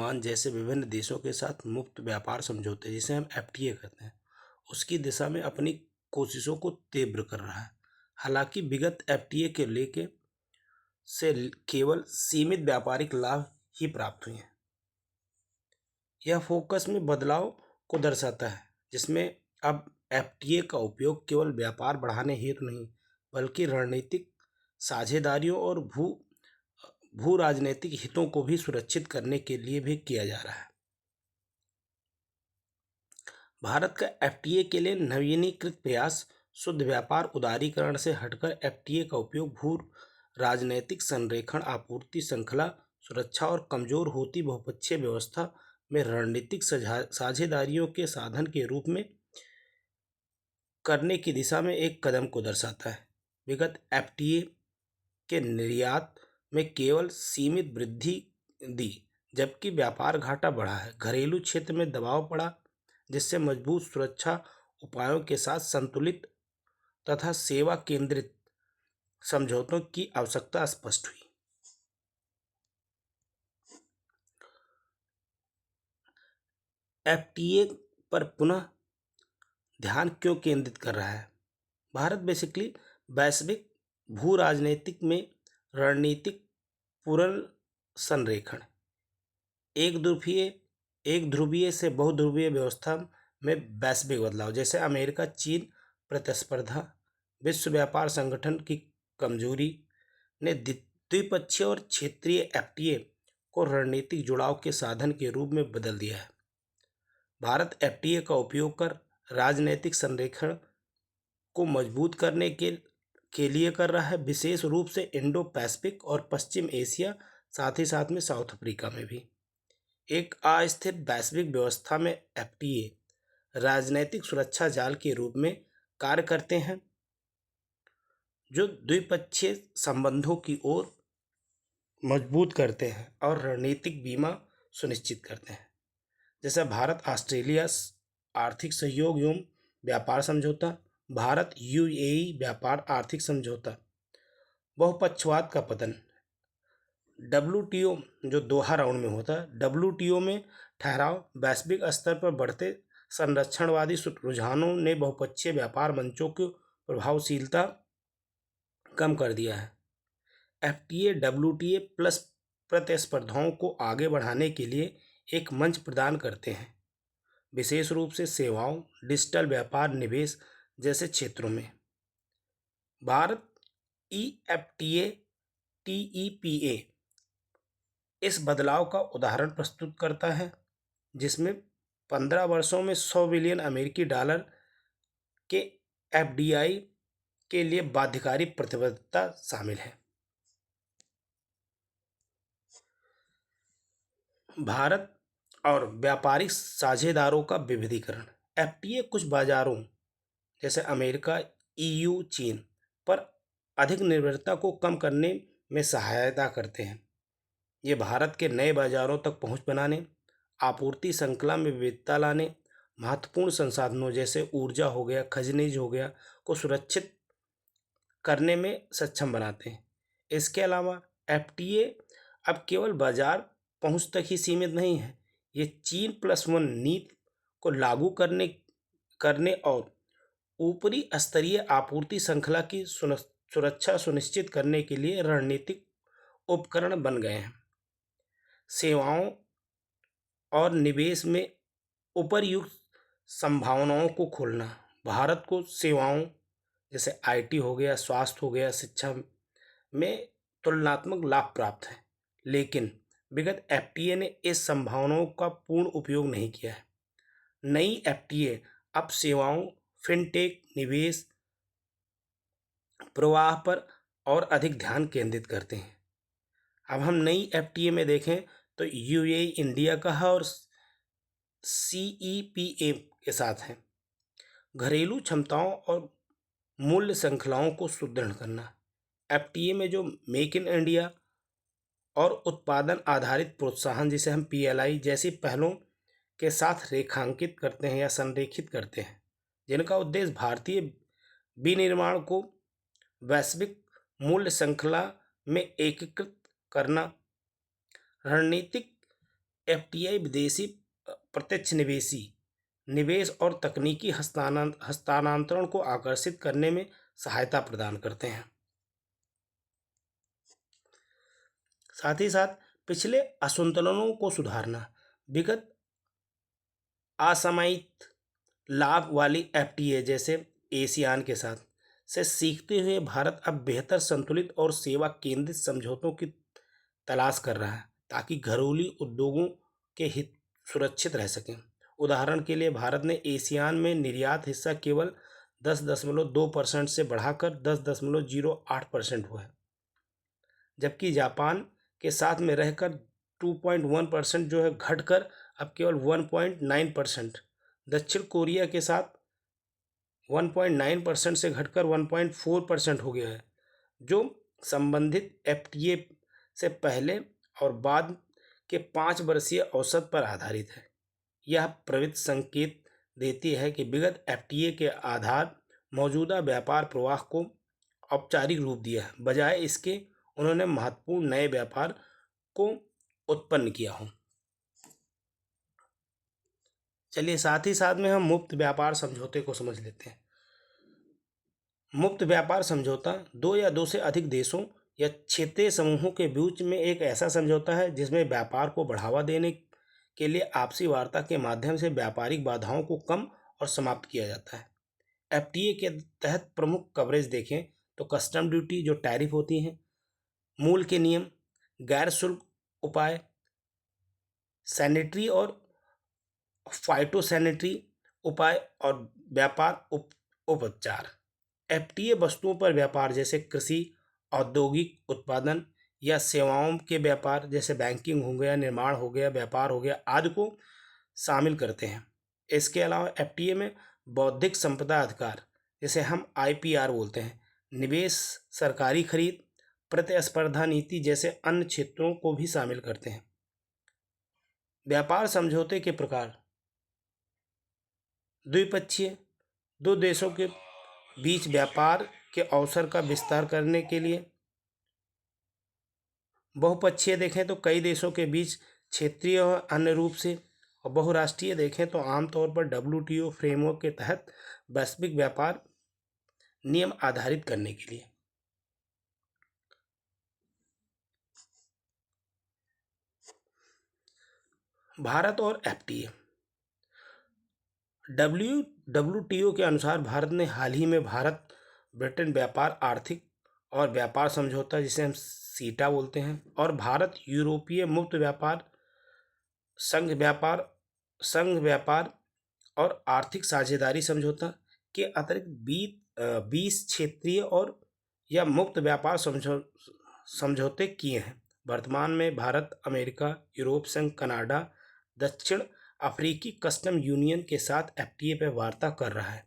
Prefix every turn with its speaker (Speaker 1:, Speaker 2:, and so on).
Speaker 1: Oman जैसे विभिन्न देशों के साथ मुक्त व्यापार समझौते जिसे हम एफटीए कहते हैं उसकी दिशा में अपनी कोशिशों को तीव्र कर रहा है। हालांकि विगत एफटीए के लेके से केवल सीमित व्यापारिक लाभ ही प्राप्त हुए हैं। यह फोकस में बदलाव को दर्शाता है जिसमें अब एफटीए का उपयोग केवल व्यापार बढ़ाने हेतु नहीं बल्कि रणनीतिक साझेदारियों और भू राजनीतिक हितों को भी सुरक्षित करने के लिए भी किया जा रहा है। भारत का एफटीए के लिए नवीनीकृत प्रयास शुद्ध व्यापार उदारीकरण से हटकर एफटीए का उपयोग भू राजनैतिक संरेखण, आपूर्ति श्रृंखला सुरक्षा और कमजोर होती बहुपक्षीय व्यवस्था में रणनीतिक साझेदारियों के साधन के रूप में करने की दिशा में एक कदम को दर्शाता है। विगत एफटीए के निर्यात में केवल सीमित वृद्धि दी जबकि व्यापार घाटा बढ़ा है। घरेलू क्षेत्र में दबाव पड़ा जिससे मजबूत सुरक्षा उपायों के साथ संतुलित तथा सेवा केंद्रित समझौतों की आवश्यकता स्पष्ट हुई। एफटीए पर पुनः ध्यान क्यों केंद्रित कर रहा है? भारत बेसिकली वैश्विक भू राजनीतिक में रणनीतिक पुनर्संरेखण एक ध्रुवीय से बहुध्रुवीय व्यवस्था में वैश्विक बदलाव जैसे अमेरिका चीन प्रतिस्पर्धा विश्व व्यापार संगठन की कमजोरी ने द्विपक्षीय और क्षेत्रीय एफटीए को रणनीतिक जुड़ाव के साधन के रूप में बदल दिया है। भारत एफटीए का उपयोग कर राजनीतिक संरेखण को मजबूत करने के लिए कर रहा है, विशेष रूप से इंडो पैसिफिक और पश्चिम एशिया साथ ही साथ में साउथ अफ्रीका में भी। एक अस्थिर वैश्विक व्यवस्था में एफटीए राजनैतिक सुरक्षा जाल के रूप में कार्य करते हैं जो द्विपक्षीय संबंधों की ओर मजबूत करते हैं और रणनीतिक बीमा सुनिश्चित करते हैं। जैसे भारत ऑस्ट्रेलिया आर्थिक सहयोग एवं व्यापार समझौता, भारत यूएई व्यापार आर्थिक समझौता, बहुपक्षवाद का पतन, डब्ल्यूटीओ जो दोहा राउंड में होता है, डब्ल्यूटीओ में ठहराव, वैश्विक स्तर पर बढ़ते संरक्षणवादी रुझानों ने बहुपक्षीय व्यापार मंचों की प्रभावशीलता कम कर दिया है। एफटीए डब्ल्यूटीए प्लस प्रतिस्पर्धाओं को आगे बढ़ाने के लिए एक मंच प्रदान करते हैं, विशेष रूप से सेवाओं, डिजिटल व्यापार, निवेश जैसे क्षेत्रों में। भारत ईएफटीए टीईपीए इस बदलाव का उदाहरण प्रस्तुत करता है जिसमें 15 वर्षों में 100 बिलियन अमेरिकी डॉलर के एफडीआई के लिए बाध्यकारी प्रतिबद्धता शामिल है। भारत और व्यापारिक साझेदारों का विविधीकरण, एफटीए कुछ बाजारों जैसे अमेरिका, ईयू, चीन पर अधिक निर्भरता को कम करने में सहायता करते हैं। ये भारत के नए बाजारों तक पहुंच बनाने, आपूर्ति श्रृंखला में विविधता लाने, महत्वपूर्ण संसाधनों जैसे ऊर्जा हो गया, खनिज हो गया को सुरक्षित करने में सक्षम बनाते हैं। इसके अलावा एफटीए अब केवल बाजार पहुंच तक ही सीमित नहीं है, ये चीन प्लस वन नीति को लागू करने और ऊपरी स्तरीय आपूर्ति श्रृंखला की सुरक्षा सुनिश्चित करने के लिए रणनीतिक उपकरण बन गए हैं। सेवाओं और निवेश में उपर्युक्त संभावनाओं को खोलना, भारत को सेवाओं जैसे आईटी हो गया, स्वास्थ्य हो गया, शिक्षा में तुलनात्मक लाभ प्राप्त है, लेकिन विगत एफटीए ने इस संभावनाओं का पूर्ण उपयोग नहीं किया है। नई एफटीए अब सेवाओं, फिनटेक, निवेश प्रवाह पर और अधिक ध्यान केंद्रित करते हैं। अब हम नई एफटीए में देखें तो यूएई इंडिया का है और सीईपीए के साथ है। घरेलू क्षमताओं और मूल्य श्रृंखलाओं को सुदृढ़ करना, एफटीए में जो मेक इन इंडिया और उत्पादन आधारित प्रोत्साहन जिसे हम पीएलआई जैसी पहलों के साथ रेखांकित करते हैं या संरेखित करते हैं, जिनका उद्देश्य भारतीय विनिर्माण को वैश्विक मूल्य श्रृंखला में एकीकृत करना, रणनीतिक एफटीआई विदेशी प्रत्यक्ष निवेश और तकनीकी हस्तांतरण को आकर्षित करने में सहायता प्रदान करते हैं। साथ ही साथ पिछले असंतुलनों को सुधारना, विगत असामयिक लाभ वाली एफटीए जैसे एशियान के साथ से सीखते हुए भारत अब बेहतर संतुलित और सेवा केंद्रित समझौतों की तलाश कर रहा है ताकि घरेलू उद्योगों के हित सुरक्षित रह सकें। उदाहरण के लिए भारत ने एशियान में निर्यात हिस्सा केवल 10.2% से बढ़ाकर 10.08% हुआ है, जबकि जापान के साथ में रहकर 2.1% जो है घटकर अब केवल 1.9%, दक्षिण कोरिया के साथ 1.9% से घटकर 1.4% हो गया है, जो संबंधित एफटीए से पहले और बाद के 5 वर्षीय औसत पर आधारित है। यह प्रवृत्ति संकेत देती है कि विगत एफटीए के आधार मौजूदा व्यापार प्रवाह को औपचारिक रूप दिया है, बजाय इसके उन्होंने महत्वपूर्ण नए व्यापार को उत्पन्न किया हो। चलिए साथ ही साथ में हम मुक्त व्यापार समझौते को समझ लेते हैं। मुक्त व्यापार समझौता दो या दो से अधिक देशों या क्षेत्रीय समूहों के बीच में एक ऐसा समझौता है जिसमें व्यापार को बढ़ावा देने के लिए आपसी वार्ता के माध्यम से व्यापारिक बाधाओं को कम और समाप्त किया जाता है। एफटीए के तहत प्रमुख कवरेज देखें तो कस्टम ड्यूटी जो टैरिफ होती हैं, मूल के नियम, गैर शुल्क उपाय, सैनिटरी और फाइटोसैनिटरी उपाय और व्यापार उपचार। एफटीए वस्तुओं पर व्यापार जैसे कृषि, औद्योगिक उत्पादन या सेवाओं के व्यापार जैसे बैंकिंग हो गया, निर्माण हो गया, व्यापार हो गया आदि को शामिल करते हैं। इसके अलावा एफटीए में बौद्धिक संपदा अधिकार जिसे हम आईपीआर बोलते हैं, निवेश, सरकारी खरीद, प्रतिस्पर्धा नीति जैसे अन्य क्षेत्रों को भी शामिल करते हैं। व्यापार समझौते के प्रकार: द्विपक्षीय, दो देशों के बीच व्यापार के अवसर का विस्तार करने के लिए। बहुपक्षीय देखें तो कई देशों के बीच क्षेत्रीय और अन्य रूप से। और बहुराष्ट्रीय देखें तो आमतौर पर डब्ल्यूटीओ फ्रेमवर्क के तहत वैश्विक व्यापार नियम आधारित करने के लिए। भारत और एफटीए। डब्ल्यूटीओ के अनुसार भारत ने हाल ही में भारत ब्रिटेन व्यापार, आर्थिक और व्यापार समझौता जिसे हम सीटा बोलते हैं, और भारत यूरोपीय मुक्त व्यापार संघ व्यापार और आर्थिक साझेदारी समझौता के अतिरिक्त 20 क्षेत्रीय और या मुक्त व्यापार समझौते किए हैं। वर्तमान में भारत अमेरिका, यूरोप संघ, कनाडा, दक्षिण अफ्रीकी कस्टम यूनियन के साथ एफटीए पर वार्ता कर रहा है।